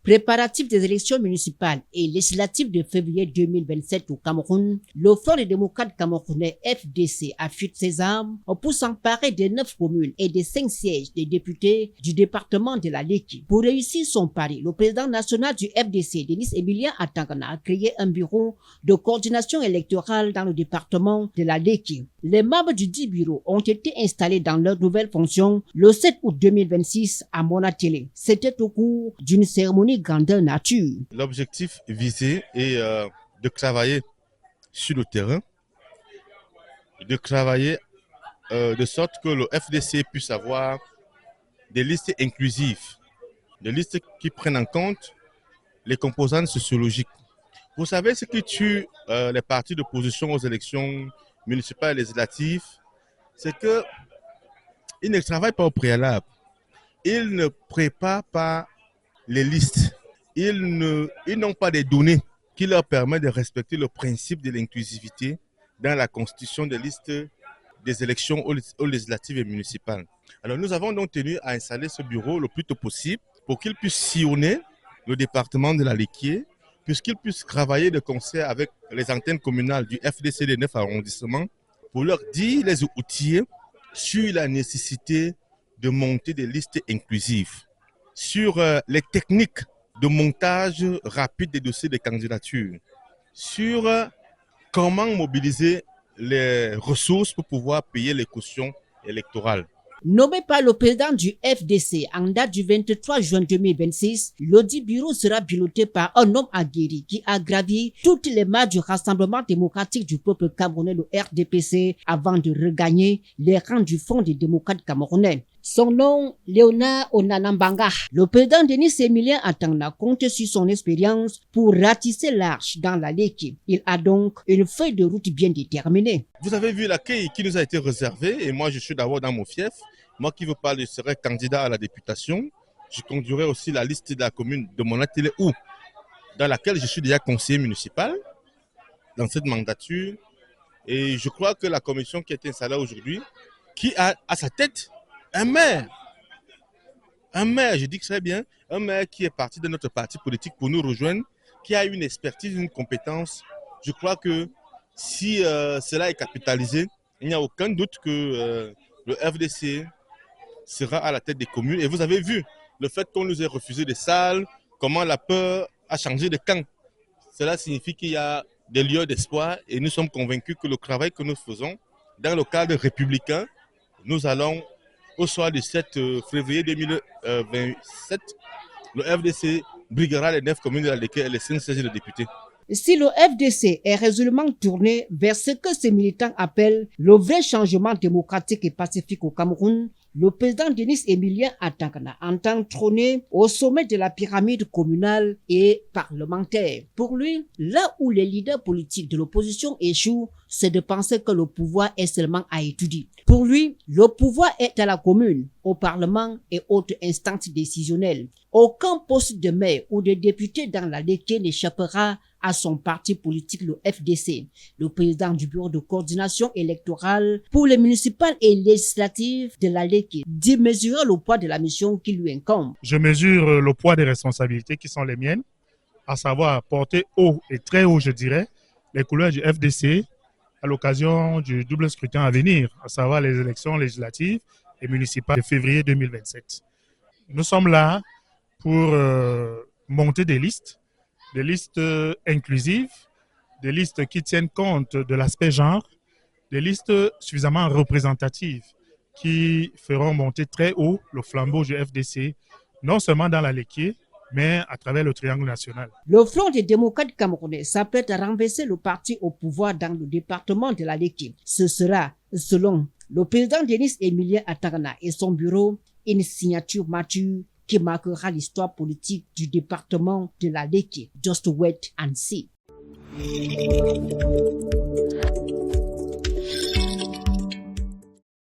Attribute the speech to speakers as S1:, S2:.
S1: Préparatifs des élections municipales et législatives de février 2027 au Cameroun, le Front des démocrates camerounais FDC affûte ses armes pour s'emparer des 9 communes et des 5 sièges des députés du département de la Léki. Pour réussir son pari, le président national du FDC, Denis Emilien Atangana, a créé un bureau de coordination électorale dans le département de la Léki. Les membres du dit bureau ont été installés dans leurs nouvelles fonctions le 7 août 2026 à Monatélé. C'était au cours d'une cérémonie grandeur nature.
S2: L'objectif visé est de travailler sur le terrain, de travailler de sorte que le FDC puisse avoir des listes inclusives, des listes qui prennent en compte les composantes sociologiques. Vous savez ce qui tue les partis d'opposition aux élections municipales et législatives, c'est qu'ils ne travaillent pas au préalable. Ils ne préparent pas les listes. Ils n'ont pas des données qui leur permettent de respecter le principe de l'inclusivité dans la constitution des listes des élections aux législatives et municipales. Alors nous avons donc tenu à installer ce bureau le plus tôt possible pour qu'il puisse sillonner le département de la Léquié, puisqu'il puisse travailler de concert avec les antennes communales du FDC des 9 arrondissements pour leur dire, les outiller sur la nécessité de monter des listes inclusives, sur les techniques de montage rapide des dossiers de candidature, sur comment mobiliser les ressources pour pouvoir payer les cautions électorales.
S1: Nommé par le président du FDC en date du 23 juin 2026, l'audit bureau sera piloté par un homme aguerri qui a gravi toutes les marches du Rassemblement démocratique du peuple camerounais, le RDPC, avant de regagner les rangs du Front des démocrates camerounais. Son nom, Léonard Onanambanga. Le président Denis Emilien Atangana compte sur son expérience pour ratisser l'arche dans la Léki. Il a donc une feuille de route bien déterminée.
S2: Vous avez vu l'accueil qui nous a été réservé et moi je suis d'abord dans mon fief. Moi qui veux parler, je serai candidat à la députation. Je conduirai aussi la liste de la commune de Monatélé dans laquelle je suis déjà conseiller municipal dans cette mandature. Et je crois que la commission qui est installée aujourd'hui, qui a à sa tête un maire, je dis que très bien, un maire qui est parti de notre parti politique pour nous rejoindre, qui a une expertise, une compétence. Je crois que si cela est capitalisé, il n'y a aucun doute que le FDC sera à la tête des communes. Et vous avez vu le fait qu'on nous ait refusé des salles, comment la peur a changé de camp. Cela signifie qu'il y a des lieux d'espoir et nous sommes convaincus que le travail que nous faisons dans le cadre républicain, nous allons au soir du 7 février 2027, le FDC briguera les 9 communes de la Léki et les 5 sièges de députés.
S1: Si le FDC est résolument tourné vers ce que ses militants appellent le vrai changement démocratique et pacifique au Cameroun, le président Denis Emilien Atangana entend trôner au sommet de la pyramide communale et parlementaire. Pour lui, là où les leaders politiques de l'opposition échouent, c'est de penser que le pouvoir est seulement à étudier. Pour lui, le pouvoir est à la commune, au parlement et autres instances décisionnelles. Aucun poste de maire ou de député dans la Léki n'échappera à son parti politique, le FDC. Le président du bureau de coordination électorale pour les municipales et législatives de la Léki dit mesurer le poids de la mission qui lui incombe.
S3: Je mesure le poids des responsabilités qui sont les miennes, à savoir porter haut et très haut, je dirais, les couleurs du FDC à l'occasion du double scrutin à venir, à savoir les élections législatives et municipales de février 2027. Nous sommes là pour monter des listes inclusives, des listes qui tiennent compte de l'aspect genre, des listes suffisamment représentatives qui feront monter très haut le flambeau du FDC, non seulement dans la Léki, mais à travers le triangle national.
S1: Le Front des démocrates camerounais s'apprête à renverser le parti au pouvoir dans le département de la Léki. Ce sera, selon le président Denis Emilien Atangana et son bureau, une signature mature qui marquera l'histoire politique du département de la Léki. Just wait and see.